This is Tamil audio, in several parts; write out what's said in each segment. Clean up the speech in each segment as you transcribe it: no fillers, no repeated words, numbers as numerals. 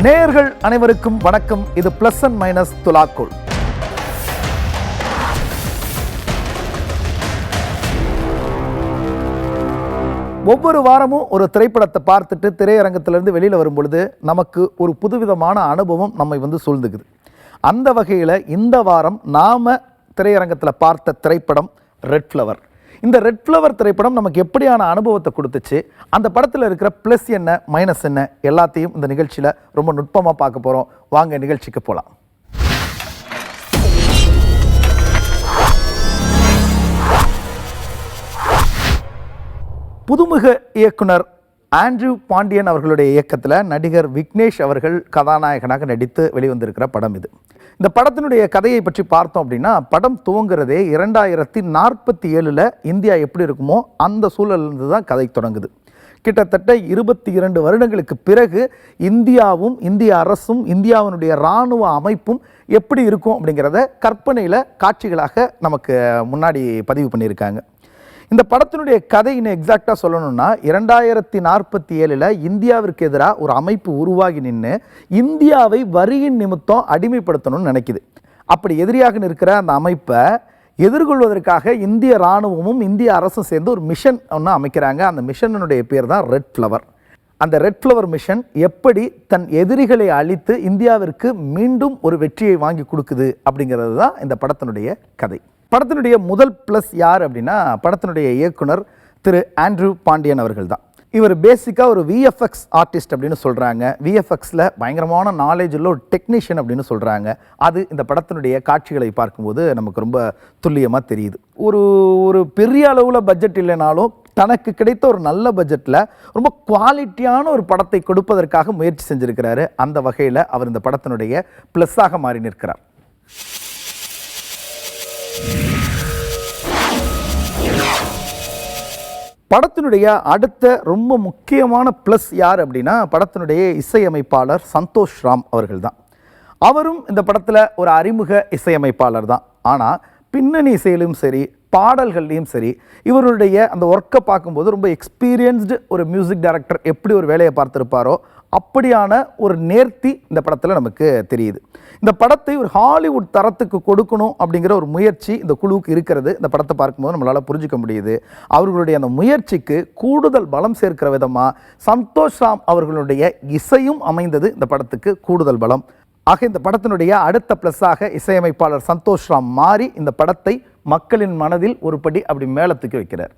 நேயர்கள் அனைவருக்கும் வணக்கம். இது பிளஸ் அண்ட் மைனஸ் துலாக்கோல். ஒவ்வொரு வாரமும் ஒரு திரைப்படத்தை பார்த்துட்டு திரையரங்கத்திலிருந்து வெளியில் வரும் பொழுது நமக்கு ஒரு புதுவிதமான அனுபவம் நம்மை சூழ்ந்துக்குது. அந்த வகையில் இந்த வாரம் நாம் திரையரங்கத்தில் பார்த்த திரைப்படம் ரெட் ஃப்ளவர். இந்த ரெட் ஃப்ளவர் திரைப்படம் நமக்கு எப்படியான அனுபவத்தை கொடுத்துச்சு, அந்த படத்தில் இருக்கிற ப்ளஸ் என்ன மைனஸ் என்ன எல்லாத்தையும் இந்த நிகழ்ச்சியில் ரொம்ப நுட்பமாக பார்க்க போகிறோம். வாங்க நிகழ்ச்சிக்கு போகலாம். புதுமுக இயக்குனர் ஆண்ட்ரூ பாண்டியன் அவர்களுடைய இயக்கத்தில் நடிகர் விக்னேஷ் அவர்கள் கதாநாயகனாக நடித்து வெளிவந்திருக்கிற படம் இது. இந்த படத்தினுடைய கதையை பற்றி பார்த்தோம் அப்படின்னா, படம் துவங்குறதே 2047 இந்தியா எப்படி இருக்குமோ அந்த சூழலிருந்து தான் கதை தொடங்குது. கிட்டத்தட்ட 22 வருடங்களுக்கு பிறகு இந்தியாவும் இந்திய அரசும் இந்தியாவினுடைய இராணுவ அமைப்பும் எப்படி இருக்கும் அப்படிங்கிறத கற்பனையில் காட்சிகளாக நமக்கு முன்னாடி பதிவு பண்ணியிருக்காங்க. இந்த படத்தினுடைய கதை இன்னும் எக்ஸாக்டாக சொல்லணும்னா, 2047 இந்தியாவிற்கு எதிராக ஒரு அமைப்பு உருவாகி நின்று இந்தியாவை வரியின் நிமித்தம் அடிமைப்படுத்தணும்னு நினைக்குது. அப்படி எதிரியாக நிற்கிற அந்த அமைப்பை எதிர்கொள்வதற்காக இந்திய இராணுவமும் இந்திய அரசும் சேர்ந்து ஒரு மிஷன் ஒன்று அமைக்கிறாங்க. அந்த மிஷனுடைய பேர் தான் ரெட் ஃப்ளவர். அந்த ரெட் ஃப்ளவர் மிஷன் எப்படி தன் எதிரிகளை அழித்து இந்தியாவிற்கு மீண்டும் ஒரு வெற்றியை வாங்கி கொடுக்குது அப்படிங்கிறது தான் இந்த படத்தினுடைய கதை. படத்தினுடைய முதல் ப்ளஸ் யார் அப்படின்னா, படத்தினுடைய இயக்குனர் திரு ஆண்ட்ரூ பாண்டியன் அவர்கள் தான். இவர் பேசிக்காக ஒரு விஎஃப்எக்ஸ் ஆர்டிஸ்ட் அப்படின்னு சொல்கிறாங்க. விஎஃப்எக்ஸில் பயங்கரமான நாலேஜ் உள்ள ஒரு டெக்னீஷியன் அப்படின்னு சொல்கிறாங்க. அது இந்த படத்தினுடைய காட்சிகளை பார்க்கும்போது நமக்கு ரொம்ப துல்லியமாக தெரியுது. ஒரு பெரிய அளவில் பட்ஜெட் இல்லைனாலும் தனக்கு கிடைத்த ஒரு நல்ல பட்ஜெட்டில் ரொம்ப குவாலிட்டியான ஒரு படத்தை கொடுப்பதற்காக முயற்சி செஞ்சுருக்கிறாரு. அந்த வகையில் அவர் இந்த படத்தினுடைய ப்ளஸ்ஸாக மாறி நிற்கிறார். படத்தினுடைய அடுத்த ரொம்ப முக்கியமான ப்ளஸ் யார் அப்படின்னா, படத்தினுடைய இசையமைப்பாளர் சந்தோஷ் ராம் அவர்கள் தான். அவரும் இந்த படத்தில் ஒரு அறிமுக இசையமைப்பாளர் தான். ஆனால் பின்னணி இசையிலும் சரி பாடல்கள்லையும் சரி இவருடைய அந்த ஒர்க்கை பார்க்கும்போது ரொம்ப எக்ஸ்பீரியன்ஸ்டு ஒரு மியூசிக் டைரக்டர் எப்படி ஒரு வேலையை பார்த்துருப்பாரோ அப்படியான ஒரு நேர்த்தி இந்த படத்தில் நமக்கு தெரியுது. இந்த படத்தை ஒரு ஹாலிவுட் தரத்துக்கு கொடுக்கணும் அப்படிங்கிற ஒரு முயற்சி இந்த குழுவுக்கு இருக்கிறது இந்த படத்தை பார்க்கும்போது நம்மளால் புரிஞ்சிக்க முடியுது. அவர்களுடைய அந்த முயற்சிக்கு கூடுதல் பலம் சேர்க்கிற விதமாக சந்தோஷ் ராம் அவர்களுடைய இசையும் அமைந்தது இந்த படத்துக்கு கூடுதல் பலம். ஆக இந்த படத்தினுடைய அடுத்த ப்ளஸ்ஸாக இசையமைப்பாளர் சந்தோஷ் ராம் மாறி இந்த படத்தை மக்களின் மனதில் ஒரு படி அப்படி மேலத்துக்கு வைக்கிறார்.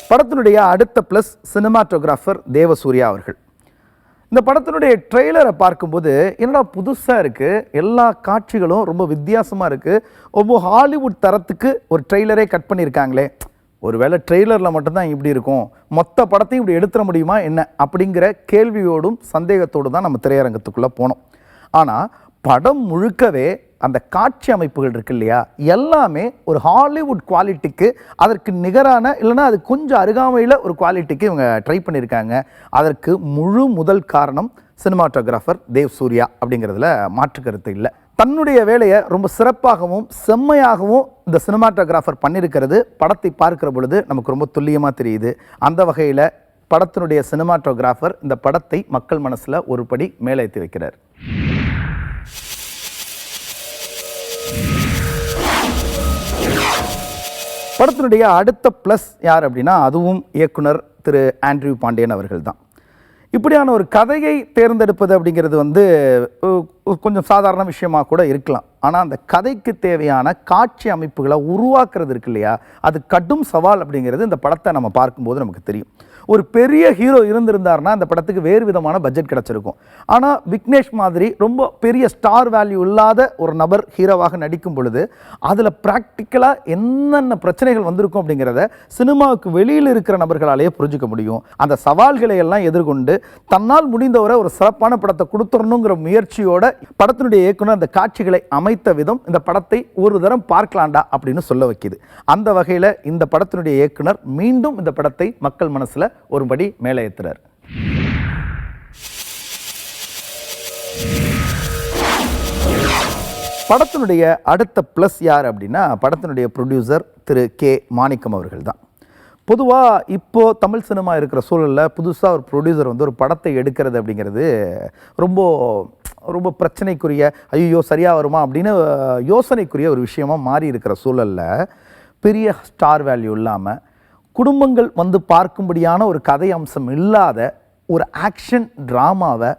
படத்தினுடைய அடுத்த ப்ளஸ் சினிமாட்டோகிராஃபர் தேவசூர்யா அவர்கள். இந்த படத்தினுடைய ட்ரெய்லரை பார்க்கும்போது என்னடா புதுசாக இருக்குது, எல்லா காட்சிகளும் ரொம்ப வித்தியாசமாக இருக்குது, ரொம்ப ஹாலிவுட் தரத்துக்கு ஒரு ட்ரெய்லரே கட் பண்ணியிருக்காங்களே, ஒருவேளை ட்ரெய்லரில் மட்டும்தான் இப்படி இருக்கும், மொத்த படத்தையும் இப்படி எடுத்துட முடியுமா என்ன அப்படிங்கிற கேள்வியோடும் சந்தேகத்தோடு தான் நம்ம திரையரங்கத்துக்குள்ளே போனோம். ஆனால் படம் முழுக்கவே அந்த காட்சி அமைப்புகள் இருக்கு இல்லையா, எல்லாமே ஒரு ஹாலிவுட் குவாலிட்டிக்கு அதற்கு நிகரான இல்லைனா அது கொஞ்சம் அருகாமையில் ஒரு குவாலிட்டிக்கு இவங்க ட்ரை பண்ணியிருக்காங்க. அதற்கு முழு முதல் காரணம் சினிமாட்டோகிராஃபர் தேவசூர்யா அப்படிங்கிறதுல மாற்று கருத்து இல்லை. தன்னுடைய வேலையை ரொம்ப சிறப்பாகவும் செம்மையாகவும் இந்த சினிமாட்டோகிராஃபர் பண்ணியிருக்கிறது படத்தை பார்க்கிற பொழுது நமக்கு ரொம்ப துல்லியமாக தெரியுது. அந்த வகையில் படத்தினுடைய சினிமாட்டோகிராஃபர் இந்த படத்தை மக்கள் மனசில் ஒரு படி மேலேற்றி வைக்கிறார். படத்தினுடைய அடுத்த ப்ளஸ் யார் அப்படின்னா, அதுவும் இயக்குனர் திரு ஆண்ட்ரூ பாண்டியன் அவர்கள் தான். இப்படியான ஒரு கதையை தேர்ந்தெடுப்பது அப்படிங்கிறது கொஞ்சம் சாதாரண விஷயமாக கூட இருக்கலாம். ஆனால் அந்த கதைக்கு தேவையான காட்சி அமைப்புகளை உருவாக்குறது இருக்கு இல்லையா, அது கடும் சவால் அப்படிங்கிறது இந்த படத்தை நம்ம பார்க்கும்போது நமக்கு தெரியும். ஒரு பெரிய ஹீரோ இருந்திருந்தார்னா அந்த படத்துக்கு வேறு விதமான பட்ஜெட் கிடச்சிருக்கும். ஆனால் விக்னேஷ் மாதிரி ரொம்ப பெரிய ஸ்டார் வேல்யூ இல்லாத ஒரு நபர் ஹீரோவாக நடிக்கும் பொழுது அதில் ப்ராக்டிக்கலாக என்னென்ன பிரச்சனைகள் வந்திருக்கும் அப்படிங்கிறத சினிமாவுக்கு வெளியில் இருக்கிற நபர்களாலேயே புரிஞ்சிக்க முடியும். அந்த சவால்களை எல்லாம் எதிர்கொண்டு தன்னால் முடிந்தவரை ஒரு சிறப்பான படத்தை கொடுத்துடணுங்கிற முயற்சியோட படத்தினுடைய இயக்குனர் அந்த காட்சிகளை அமைத்த விதம் இந்த படத்தை ஒரு தரம் பார்க்கலாண்டா அப்படின்னு சொல்ல வைக்குது. அந்த வகையில் இந்த படத்தினுடைய இயக்குனர் மீண்டும் இந்த படத்தை மக்கள் மனசில் ஒருபடி மேலே ஏற்றுறார். படத்தினுடைய அடுத்த ப்ளஸ் யார் அப்படின்னா, படத்தினுடைய ப்ரொடியூசர் திரு கே மாணிக்கம் அவர்கள் தான். பொதுவாக இப்போது தமிழ் சினிமா இருக்கிற சூழலில் புதுசாக ஒரு ப்ரொடியூசர் வந்து ஒரு படத்தை எடுக்கிறது அப்படிங்கிறது ரொம்ப ரொம்ப பிரச்சனைக்குரிய, ஐயோ சரியாக வருமா அப்படின்னு யோசனைக்குரிய ஒரு விஷயமாக மாறி இருக்கிற சூழலில் பெரிய ஸ்டார் வேல்யூ இல்லாமல் குடும்பங்கள் வந்து பார்க்கும்படியான ஒரு கதை அம்சம் இல்லாத ஒரு ஆக்ஷன் ட்ராமாவை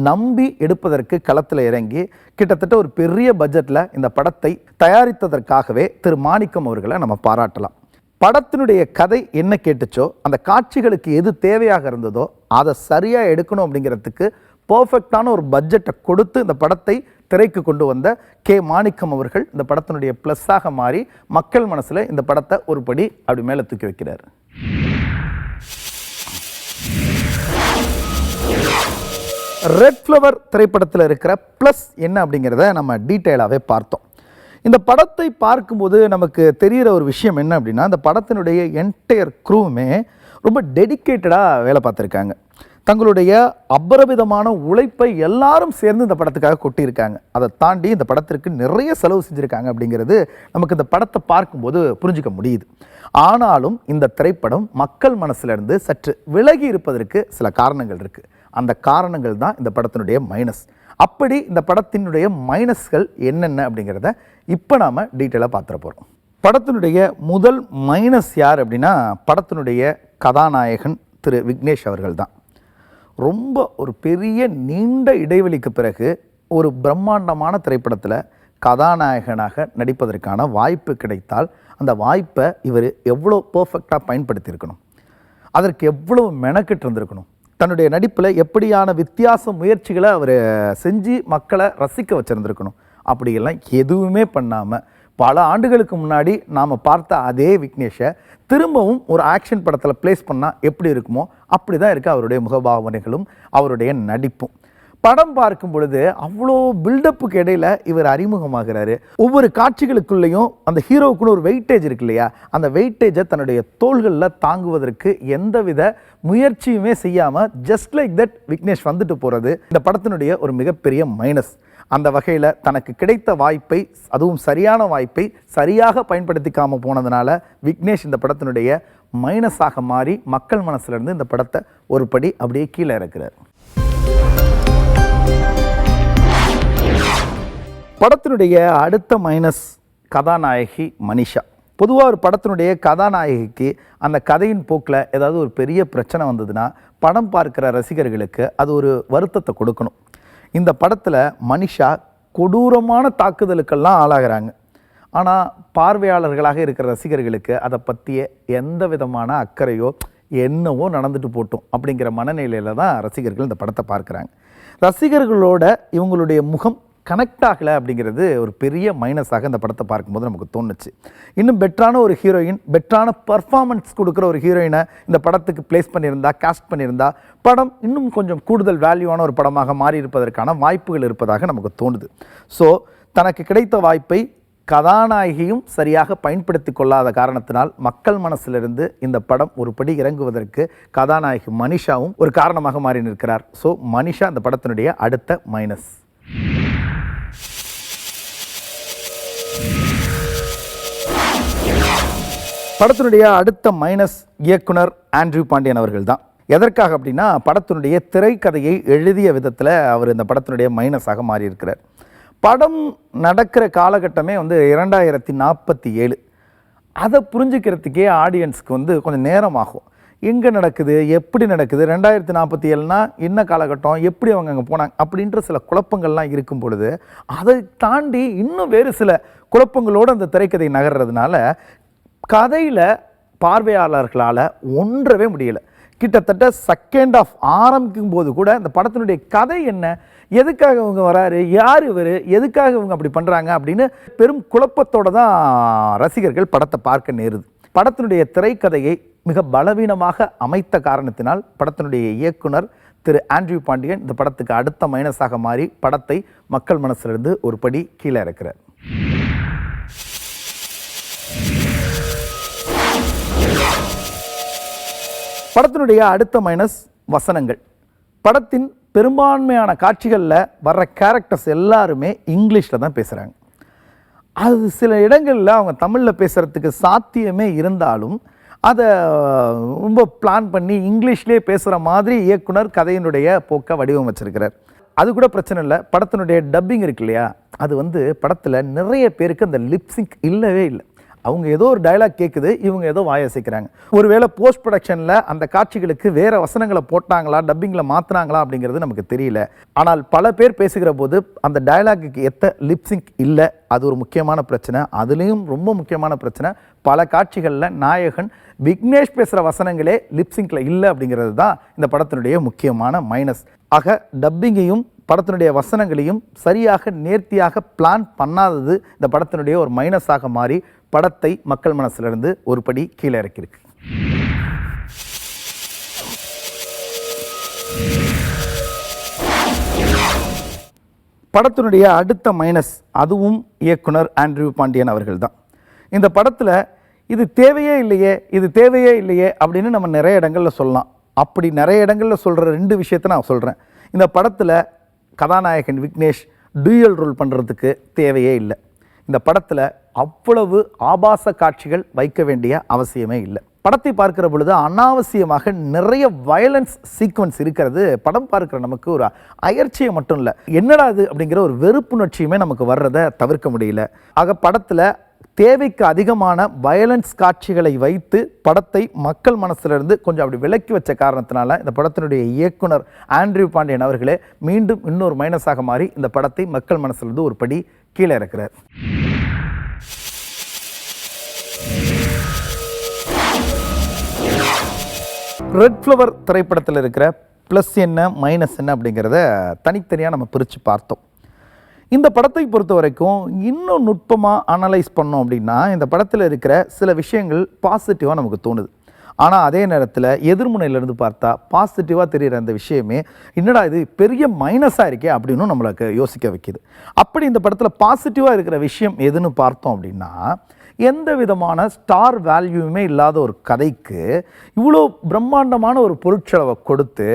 நம்பி எடுப்பதற்கு களத்தில் இறங்கி கிட்டத்தட்ட ஒரு பெரிய பட்ஜெட்டில் இந்த படத்தை தயாரித்ததற்காகவே திரு மாணிக்கம் அவர்களை நம்ம பாராட்டலாம். படத்தினுடைய கதை என்ன கேட்டுச்சோ, அந்த காட்சிகளுக்கு எது தேவையாக இருந்ததோ அதை சரியாக எடுக்கணும் அப்படிங்கிறதுக்கு பர்ஃபெக்டான ஒரு பட்ஜெட்டை கொடுத்து இந்த படத்தை திரைக்கு கொண்டு வந்த கே மாணிக்கம் அவர்கள் இந்த படத்தினுடைய ப்ளஸ்ஸாக மாறி மக்கள் மனசில் இந்த படத்தை ஒரு படி அப்படி மேலே தூக்கி வைக்கிறார். ரெட் ஃப்ளவர் திரைப்படத்தில் இருக்கிற ப்ளஸ் என்ன அப்படிங்கிறத நம்ம டீட்டெயிலாகவே பார்த்தோம். இந்த படத்தை பார்க்கும்போது நமக்கு தெரிகிற ஒரு விஷயம் என்ன அப்படின்னா, இந்த படத்தினுடைய என்டையர் க்ரூவுமே ரொம்ப டெடிக்கேட்டடாக வேலை பார்த்துருக்காங்க. தங்களுடைய அபரிமிதமான உழைப்பை எல்லாரும் சேர்ந்து இந்த படத்துக்காக கொட்டியிருக்காங்க. அதை தாண்டி இந்த படத்திற்கு நிறைய செலவு செஞ்சுருக்காங்க அப்படிங்கிறது நமக்கு இந்த படத்தை பார்க்கும்போது புரிஞ்சிக்க முடியுது. ஆனாலும் இந்த திரைப்படம் மக்கள் மனசிலிருந்து சற்று விலகி இருப்பதற்கு சில காரணங்கள் இருக்குது. அந்த காரணங்கள் தான் இந்த படத்தினுடைய மைனஸ். அப்படி இந்த படத்தினுடைய மைனஸ்கள் என்னென்ன அப்படிங்கிறத இப்போ நாம் டீட்டெயிலாக பார்த்துட போகிறோம். படத்தினுடைய முதல் மைனஸ் யார் அப்படின்னா, படத்தினுடைய கதாநாயகன் திரு விக்னேஷ் அவர்கள் தான். ரொம்ப ஒரு பெரிய நீண்ட இடைவெளிக்கு பிறகு ஒரு பிரம்மாண்டமான திரைப்படத்தில் கதாநாயகனாக நடிப்பதற்கான வாய்ப்பு கிடைத்தால் அந்த வாய்ப்பை இவர் எவ்வளோ பர்ஃபெக்டாக பயன்படுத்தியிருக்கணும், அதற்கு எவ்வளோ மெனக்கிட்டு இருந்திருக்கணும், தன்னுடைய நடிப்பில் எப்படியான வித்தியாச முயற்சிகளை அவர் செஞ்சு மக்களை ரசிக்க வச்சுருந்துருக்கணும். அப்படியெல்லாம் எதுவுமே பண்ணாமல் பல ஆண்டுகளுக்கு முன்னாடி நாம் பார்த்த அதே விக்னேஷை திரும்பவும் ஒரு ஆக்ஷன் படத்தில் ப்ளேஸ் பண்ணால் எப்படி இருக்குமோ அப்படி தான் இருக்குது அவருடைய முகபாவனைகளும் அவருடைய நடிப்பும். படம் பார்க்கும் பொழுது அவ்வளோ பில்டப்புக்கு இடையில் இவர் அறிமுகமாகிறாரு. ஒவ்வொரு காட்சிகளுக்குள்ளேயும் அந்த ஹீரோவுக்குன்னு ஒரு வெயிட்டேஜ் இருக்கு இல்லையா, அந்த வெயிட்டேஜை தன்னுடைய தோள்களில் தாங்குவதற்கு எந்தவித முயற்சியுமே செய்யாமல் ஜஸ்ட் லைக் தட் விக்னேஷ் வந்துட்டு போகிறது இந்த படத்தினுடைய ஒரு மிகப்பெரிய மைனஸ். அந்த வகையில் தனக்கு கிடைத்த வாய்ப்பை, அதுவும் சரியான வாய்ப்பை சரியாக பயன்படுத்திக்காமல் போனதுனால விக்னேஷ் இந்த படத்தினுடைய மைனஸாக மாறி மக்கள் மனசுலேருந்து இந்த படத்தை ஒரு படி அப்படியே கீழே இறக்குறார். படத்தினுடைய அடுத்த மைனஸ் கதாநாயகி மனிஷா. பொதுவாக ஒரு படத்தினுடைய கதாநாயகிக்கு அந்த கதையின் போக்கில் ஏதாவது ஒரு பெரிய பிரச்சனை வந்ததுன்னா படம் பார்க்குற ரசிகர்களுக்கு அது ஒரு வருத்தத்தை கொடுக்கணும். இந்த படத்தில் மனிஷா கொடூரமான தாக்குதலுக்கெல்லாம் ஆளாகிறாங்க. ஆனால் பார்வையாளர்களாக இருக்கிற ரசிகர்களுக்கு அதை பற்றிய எந்த விதமான அக்கறையோ என்னவோ நடந்துட்டு போட்டோம் அப்படிங்கிற மனநிலையில் தான் ரசிகர்கள் இந்த படத்தை பார்க்குறாங்க. ரசிகர்களோட இவங்களுடைய முகம் கனெக்ட் ஆகலை அப்படிங்கிறது ஒரு பெரிய மைனஸாக இந்த படத்தை பார்க்கும்போது நமக்கு தோணுச்சு. இன்னும் பெட்டரான ஒரு ஹீரோயின், பெட்டரான பர்ஃபார்மன்ஸ் கொடுக்குற ஒரு ஹீரோயினை இந்த படத்துக்கு பிளேஸ் பண்ணியிருந்தா, காஸ்ட் பண்ணியிருந்தா படம் இன்னும் கொஞ்சம் கூடுதல் வேல்யூவான ஒரு படமாக மாறி இருப்பதற்கான வாய்ப்புகள் இருப்பதாக நமக்கு தோணுது. ஸோ தனக்கு கிடைத்த வாய்ப்பை கதாநாயகியும் சரியாக பயன்படுத்தி கொள்ளாத காரணத்தினால் மக்கள் மனசிலிருந்து இந்த படம் ஒரு படி இறங்குவதற்கு கதாநாயகி மனிஷாவும் ஒரு காரணமாக மாறி நிற்கிறார். ஸோ மனிஷா இந்த படத்தினுடைய அடுத்த மைனஸ். படத்தினுடைய அடுத்த மைனஸ் இயக்குனர் ஆண்ட்ரூ பாண்டியன் அவர்கள் தான். எதற்காக அப்படின்னா, படத்தினுடைய திரைக்கதையை எழுதிய விதத்தில் அவர் இந்த படத்தினுடைய மைனஸாக மாறி இருக்கிறார். படம் நடக்கிற காலகட்டமே 2047. அதை புரிஞ்சுக்கிறதுக்கே ஆடியன்ஸுக்கு கொஞ்சம் நேரம் ஆகும். எங்கே நடக்குது, எப்படி நடக்குது, 2047னா என்ன காலகட்டம், எப்படி அவங்க அங்கே போனாங்க அப்படின்ற சில குழப்பங்கள்லாம் இருக்கும் பொழுது அதை தாண்டி இன்னும் வேறு சில குழப்பங்களோடு அந்த திரைக்கதை நகர்றதுனால கதையில் பார்வையாளர்களால் ஒன்றவே முடியலை. கிட்டத்தட்ட செகண்ட் ஆஃப் ஆரம்பிக்கும் போது கூட இந்த படத்தினுடைய கதை என்ன, எதுக்காக இவங்க வராரு, யார் இவர், எதுக்காக இவங்க அப்படி பண்ணுறாங்க அப்படின்னு பெரும் குழப்பத்தோடு தான் ரசிகர்கள் படத்தை பார்க்க நேருது. படத்தினுடைய திரைக்கதையை மிக பலவீனமாக அமைத்த காரணத்தினால் படத்தினுடைய இயக்குனர் திரு ஆண்ட்ரூ பாண்டியன் இந்த படத்துக்கு அடுத்த மைனஸாக மாறி படத்தை மக்கள் மனசிலிருந்து ஒரு படி கீழே இறக்கிறார். படத்தினுடைய அடுத்த மைனஸ் வசனங்கள். படத்தின் பெரும்பான்மையான காட்சிகளில் வர்ற கேரக்டர்ஸ் எல்லாருமே இங்கிலீஷில் தான் பேசுகிறாங்க. அது சில இடங்களில் அவங்க தமிழில் பேசுகிறதுக்கு சாத்தியமே இருந்தாலும் அதை ரொம்ப பிளான் பண்ணி இங்கிலீஷ்லேயே பேசுகிற மாதிரி இயக்குனர் கதையினுடைய போக்கை வடிவமைச்சிருக்கிறார். அது கூட பிரச்சனை இல்லை. படத்தினுடைய டப்பிங் இருக்கு இல்லையா, அது படத்தில் நிறைய பேருக்கு அந்த லிப்சிங்க் இல்லவே இல்லை. அவங்க ஏதோ ஒரு டயலாக் கேட்குது, இவங்க ஏதோ வாயசிக்கிறாங்க. ஒருவேளை போஸ்ட் ப்ரொடக்ஷனில் அந்த காட்சிகளுக்கு வேறு வசனங்களை போட்டாங்களா, டப்பிங்கில் மாற்றினாங்களா அப்படிங்கிறது நமக்கு தெரியல. ஆனால் பல பேர் பேசுகிற போது அந்த டயலாக்கு ஏற்ற லிப்சிங்க் இல்லை. அது ஒரு முக்கியமான பிரச்சனை. அதுலேயும் ரொம்ப முக்கியமான பிரச்சனை, பல காட்சிகளில் நாயகன் விக்னேஷ் பேசுகிற வசனங்களே லிப்சிங்கில் இல்லை அப்படிங்கிறது தான் இந்த படத்தினுடைய முக்கியமான மைனஸ். ஆக டப்பிங்கையும் படத்தினுடைய வசனங்களையும் சரியாக நேர்த்தியாக பிளான் பண்ணாதது இந்த படத்தினுடைய ஒரு மைனஸாக மாறி படத்தை மக்கள் மனசிலிருந்து ஒரு படி கீழே இறக்கியிருக்கு. படத்தினுடைய அடுத்த மைனஸ், அதுவும் இயக்குனர் ஆண்ட்ரூ பாண்டியன் அவர்கள் தான். இந்த படத்தில் இது தேவையே இல்லையே அப்படின்னு நம்ம நிறைய இடங்களில் சொல்லலாம். அப்படி நிறைய இடங்களில் சொல்கிற 2 விஷயத்தை நான் சொல்கிறேன். இந்த படத்தில் கதாநாயகன் விக்னேஷ் டூயல் ரோல் பண்ணுறதுக்கு தேவையே இல்லை. இந்த படத்தில் அவ்வளவு ஆபாச காட்சிகள் வைக்க வேண்டிய அவசியமே இல்லை. படத்தை பார்க்கிற பொழுது அனாவசியமாக நிறைய வயலன்ஸ் சீக்வன்ஸ் இருக்கிறது படம் பார்க்குற நமக்கு ஒரு அயற்சியை மட்டும் இல்லை, என்னடா அது அப்படிங்கிற ஒரு வெறுப்புணர்ச்சியுமே நமக்கு வர்றதை தவிர்க்க முடியல. ஆக படத்தில் தேவைக்கு அதிகமான வயலன்ஸ் காட்சிகளை வைத்து படத்தை மக்கள் மனசிலிருந்து கொஞ்சம் அப்படி விலக்கி வச்ச காரணத்தினால இந்த படத்தினுடைய இயக்குனர் ஆண்ட்ரூ பாண்டியன் அவர்களே மீண்டும் இன்னொரு மைனஸாக மாறி இந்த படத்தை மக்கள் மனசிலிருந்து ஒரு படி கீழே இறக்கிறார். ரெட் ஃப்ளவர் திரைப்படத்தில் இருக்கிற ப்ளஸ் என்ன மைனஸ் என்ன அப்படிங்கிறத தனித்தனியாக நம்ம பிரித்து பார்த்தோம். இந்த படத்தை பொறுத்த வரைக்கும் இன்னும் நுட்பமாக அனலைஸ் பண்ணோம் அப்படின்னா இந்த படத்தில் இருக்கிற சில விஷயங்கள் பாசிட்டிவாக நமக்கு தோணுது. ஆனால் அதே நேரத்தில் எதிர்முனையிலேருந்து பார்த்தா பாசிட்டிவாக தெரிகிற அந்த விஷயமே என்னடா இது பெரிய மைனஸாக இருக்கே அப்படின்னு நம்மளுக்கு யோசிக்க வைக்கிது. அப்படி இந்த படத்தில் பாசிட்டிவாக இருக்கிற விஷயம் எதுன்னு பார்த்தோம் அப்படின்னா, எந்த விதமான ஸ்டார் வேல்யூமே இல்லாத ஒரு கதைக்கு இவ்வளோ பிரம்மாண்டமான ஒரு பொருட்செலவை கொடுத்து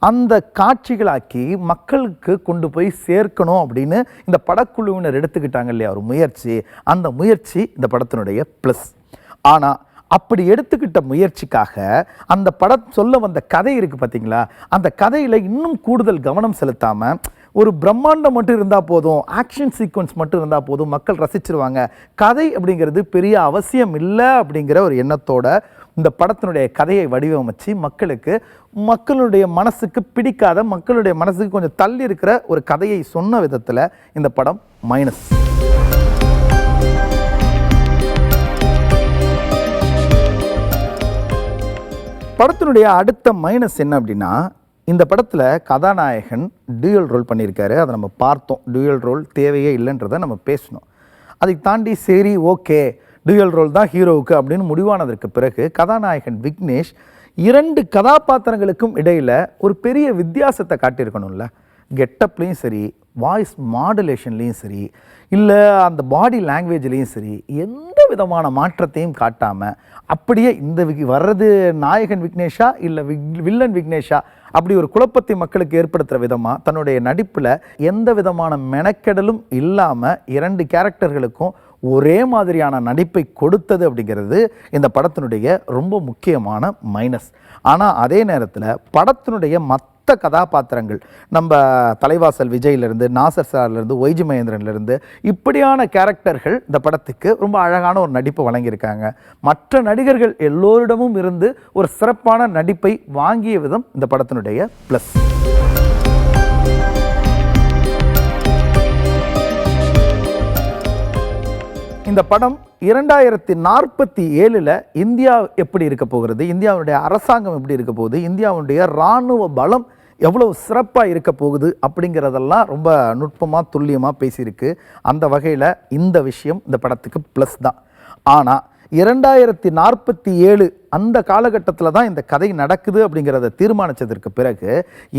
அந்த காட்சிகளாக்கி மக்களுக்கு கொண்டு போய் சேர்க்கணும் அப்படின்னு இந்த படக்குழுவினர் எடுத்துக்கிட்டாங்க இல்லையா ஒரு முயற்சி, அந்த முயற்சி இந்த படத்தினுடைய ப்ளஸ். ஆனால் அப்படி எடுத்துக்கிட்ட முயற்சிக்காக அந்த படம் சொல்ல வந்த கதை இருக்குது பார்த்தீங்களா, அந்த கதையில் இன்னும் கூடுதல் கவனம் செலுத்தாமல் ஒரு பிரம்மாண்டம் மட்டும் இருந்தால் போதும், ஆக்ஷன் சீக்வன்ஸ் மட்டும் இருந்தால் போதும், மக்கள் ரசிச்சிருவாங்க, கதை அப்படிங்கிறது பெரிய அவசியம் இல்லை அப்படிங்கிற ஒரு எண்ணத்தோட இந்த படத்தினுடைய கதையை வடிவமைச்சு மக்களுடைய மனசுக்கு பிடிக்காத, மக்களுடைய மனசுக்கு கொஞ்சம் தள்ளி இருக்கிற ஒரு கதையை சொன்ன விதத்தில் இந்த படம் மைனஸ். படத்தினுடைய அடுத்த மைனஸ் என்ன அப்படின்னா, இந்த படத்தில் கதாநாயகன் டியூயல் ரோல் பண்ணியிருக்காரு. அதை நம்ம பார்த்தோம். டியூயல் ரோல் தேவையே இல்லைன்றதை நம்ம பேசணும். அதை தாண்டி சரி ஓகே டியூயல் ரோல் தான் ஹீரோவுக்கு அப்படின்னு முடிவானதற்கு பிறகு கதாநாயகன் விக்னேஷ் 2 கதாபாத்திரங்களுக்கும் இடையில் ஒரு பெரிய வித்தியாசத்தை காட்டியிருக்கணும்ல. கெட்டப்லேயும் சரி, வாய்ஸ் மாடுலேஷன்லேயும் சரி, இல்லை அந்த பாடி லாங்குவேஜ்லேயும் சரி, எந்த விதமான மாற்றத்தையும் காட்டாமல் அப்படியே இந்த வர்றது நாயகன் விக்னேஷா இல்லை வில்லன் விக்னேஷா அப்படி ஒரு குழப்பத்தை மக்களுக்கு ஏற்படுத்துகிற விதமாக தன்னுடைய நடிப்பில் எந்த விதமான மெனக்கெடலும் இல்லாமல் 2 கேரக்டர்களுக்கும் ஒரே மாதிரியான நடிப்பை கொடுத்தது அப்படிங்கிறது இந்த படத்தினுடைய ரொம்ப முக்கியமான மைனஸ். ஆனால் அதே நேரத்தில் படத்தினுடைய மற்ற கதாபாத்திரங்கள், நம்ம தலைவாசல் விஜயிலிருந்து, நாசர் சார்லேருந்து, ஒய்ஜி மகேந்திரன்லேருந்து இப்படியான கேரக்டர்கள் இந்த படத்துக்கு ரொம்ப அழகான ஒரு நடிப்பை வழங்கியிருக்காங்க. மற்ற நடிகர்கள் எல்லோரிடமும் இருந்து ஒரு சிறப்பான நடிப்பை வாங்கிய விதம் இந்த படத்தினுடைய ப்ளஸ். இந்த படம் 2047 இந்தியா எப்படி இருக்க போகிறது, இந்தியாவுடைய அரசாங்கம் எப்படி இருக்க போகுது, இந்தியாவுடைய இராணுவ பலம் எவ்வளவு சிறப்பாக இருக்க போகுது அப்படிங்கிறதெல்லாம் ரொம்ப நுட்பமாக துல்லியமாக பேசியிருக்கு. அந்த வகையில் இந்த விஷயம் இந்த படத்துக்கு ப்ளஸ் தான். ஆனால் 2047 அந்த காலகட்டத்தில் தான் இந்த கதை நடக்குது அப்படிங்கிறத தீர்மானித்ததற்கு பிறகு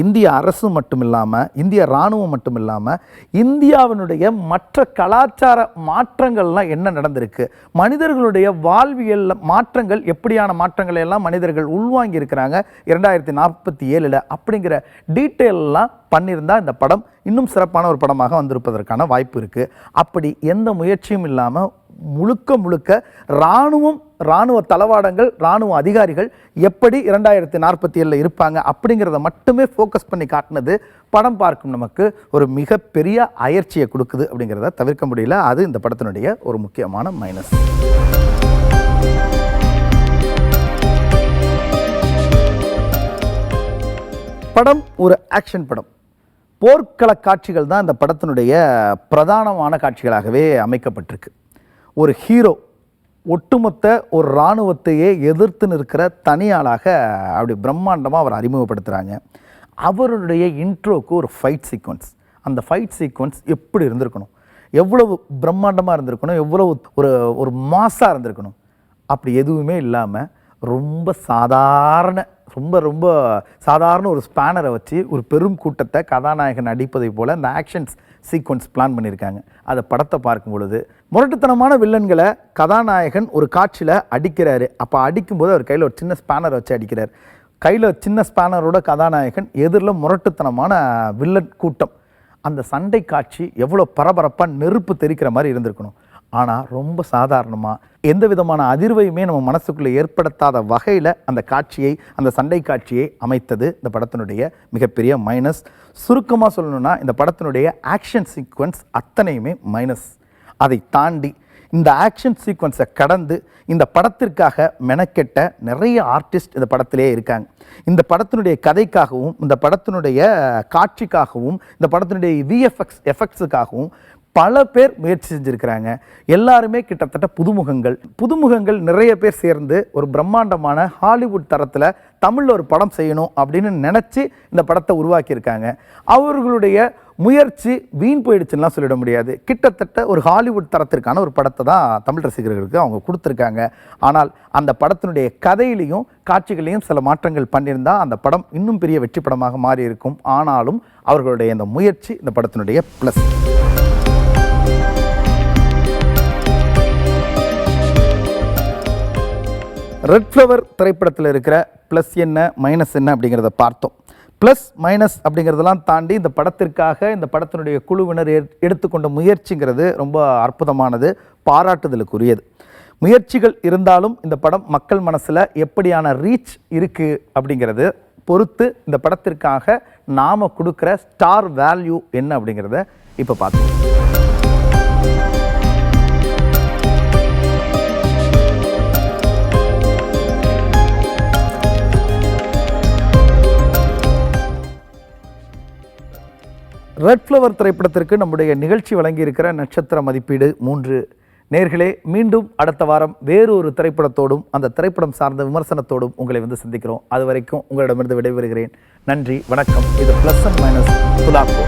இந்திய அரசு மட்டும் இல்லாமல், இந்திய இராணுவம் மட்டும் இல்லாமல், இந்தியாவினுடைய மற்ற கலாச்சார மாற்றங்கள்லாம் என்ன நடந்திருக்கு, மனிதர்களுடைய வாழ்வியல் மாற்றங்கள் எப்படியான மாற்றங்களை எல்லாம் மனிதர்கள் உள்வாங்கி இருக்கிறாங்க 2047 அப்படிங்கிற டீட்டெயிலெலாம் பண்ணியிருந்தால் இந்த படம் இன்னும் சிறப்பான ஒரு படமாக வந்திருப்பதற்கான வாய்ப்பு இருக்குது. அப்படி எந்த முயற்சியும் இல்லாமல் முழுக்க இராணுவம் இராணுவ தளவாடங்கள், இராணுவ அதிகாரிகள் எப்படி 2047 இருப்பாங்க அப்படிங்கிறத மட்டுமே ஃபோக்கஸ் பண்ணி காட்டினது படம் பார்க்கும் நமக்கு ஒரு மிகப்பெரிய அயற்சியை கொடுக்குது அப்படிங்கிறத தவிர்க்க முடியல. அது இந்த படத்தினுடைய ஒரு முக்கியமான மைனஸ். படம் ஒரு ஆக்ஷன் படம். போர்க்கள காட்சிகள் தான் இந்த படத்தினுடைய பிரதானமான காட்சிகளாகவே அமைக்கப்பட்டிருக்கு. ஒரு ஹீரோ ஒட்டுமொத்த ஒரு இராணுவத்தையே எதிர்த்து நிற்கிற தனியாளாக அப்படி பிரம்மாண்டமாக அவர் அறிமுகப்படுத்துகிறாங்க. அவருடைய இன்ட்ரோக்கு ஒரு ஃபைட் சீக்வன்ஸ், அந்த ஃபைட் சீக்வன்ஸ் எப்படி இருந்திருக்கணும், எவ்வளவு பிரம்மாண்டமாக இருந்திருக்கணும், எவ்வளவு ஒரு மாஸாக இருந்திருக்கணும். அப்படி எதுவுமே இல்லாமல் ரொம்ப சாதாரண ஒரு ஸ்பேனரை வச்சு ஒரு பெரும் கூட்டத்தை கதாநாயகன் அடிப்பதை போல் இந்த ஆக்ஷன்ஸ் சீக்வன்ஸ் பிளான் பண்ணியிருக்காங்க. அதை படத்தை பார்க்கும் பொழுது முரட்டுத்தனமான வில்லன்களை கதாநாயகன் ஒரு காட்சியில் அடிக்கிறாரு. அப்போ அடிக்கும்போது அவர் கையில் ஒரு சின்ன ஸ்பேனரை வச்சு அடிக்கிறார். கையில் சின்ன ஸ்பேனரோட கதாநாயகன் எதிரில் முரட்டுத்தனமான வில்லன் கூட்டம். அந்த சண்டை காட்சி எவ்வளோ பரபரப்பாக நெருப்பு தெரிக்கிற மாதிரி இருந்திருக்கணும். ஆனால் ரொம்ப சாதாரணமாக எந்த விதமான அதிர்வையுமே நம்ம மனசுக்குள்ளே ஏற்படுத்தாத வகையில் அந்த காட்சியை, அந்த சண்டை காட்சியை அமைத்தது இந்த படத்தினுடைய மிகப்பெரிய மைனஸ். சுருக்கமாக சொல்லணும்னா இந்த படத்தினுடைய ஆக்ஷன் சீக்வன்ஸ் அத்தனையுமே மைனஸ். அதை தாண்டி இந்த ஆக்ஷன் சீக்வன்ஸை கடந்து இந்த படத்திற்காக மெனக்கெட்ட நிறைய ஆர்டிஸ்ட் இந்த படத்திலே இருக்காங்க. இந்த படத்தினுடைய கதைக்காகவும், இந்த படத்தினுடைய காட்சிக்காகவும், இந்த படத்தினுடைய எஃபெக்ட்ஸுக்காகவும் பல பேர் முயற்சி செஞ்சுருக்கிறாங்க. எல்லாருமே கிட்டத்தட்ட புதுமுகங்கள் நிறைய பேர் சேர்ந்து ஒரு பிரம்மாண்டமான ஹாலிவுட் தரத்தில் தமிழில் ஒரு படம் செய்யணும் அப்படின்னு நினச்சி இந்த படத்தை உருவாக்கியிருக்காங்க. அவர்களுடைய முயற்சி வீண் போயிடுச்சுன்னா சொல்லிட முடியாது. கிட்டத்தட்ட ஒரு ஹாலிவுட் தரத்திற்கான ஒரு படத்தை தான் தமிழ் ரசிகர்களுக்கு அவங்க கொடுத்துருக்காங்க. ஆனால் அந்த படத்தினுடைய கதையிலையும் காட்சிகளையும் சில மாற்றங்கள் பண்ணியிருந்தால் அந்த படம் இன்னும் பெரிய வெற்றி படமாக மாறி இருக்கும். ஆனாலும் அவர்களுடைய இந்த முயற்சி இந்த படத்தினுடைய ப்ளஸ். ரெட் ஃப்ளவர் திரைப்படத்தில் இருக்கிற ப்ளஸ் என்ன மைனஸ் என்ன அப்படிங்கிறத பார்த்தோம். ப்ளஸ் மைனஸ் அப்படிங்கிறதெல்லாம் தாண்டி இந்த படத்திற்காக இந்த படத்தினுடைய குழுவினர் எடுத்துக்கொண்ட முயற்சிங்கிறது ரொம்ப அற்புதமானது, பாராட்டுதலுக்குரியது. முயற்சிகள் இருந்தாலும் இந்த படம் மக்கள் மனசில் எப்படியான ரீச் இருக்குது அப்படிங்கிறது பொறுத்து இந்த படத்திற்காக நாம் கொடுக்குற ஸ்டார் வேல்யூ என்ன அப்படிங்கிறத இப்போ பார்த்தோம். ரெட் ஃப்ளவர் திரைப்படத்திற்கு நம்முடைய நிகழ்ச்சி வழங்கியிருக்கிற நட்சத்திர மதிப்பீடு 3. நேர்களே, மீண்டும் அடுத்த வாரம் வேறு ஒரு திரைப்படத்தோடும் அந்த திரைப்படம் சார்ந்த விமர்சனத்தோடும் உங்களை சந்திக்கிறோம். அது வரைக்கும் உங்களிடமிருந்து விடைபெறுகிறேன். நன்றி, வணக்கம். இது ப்ளஸ் அண்ட் மைனஸ் துலாக்கோ.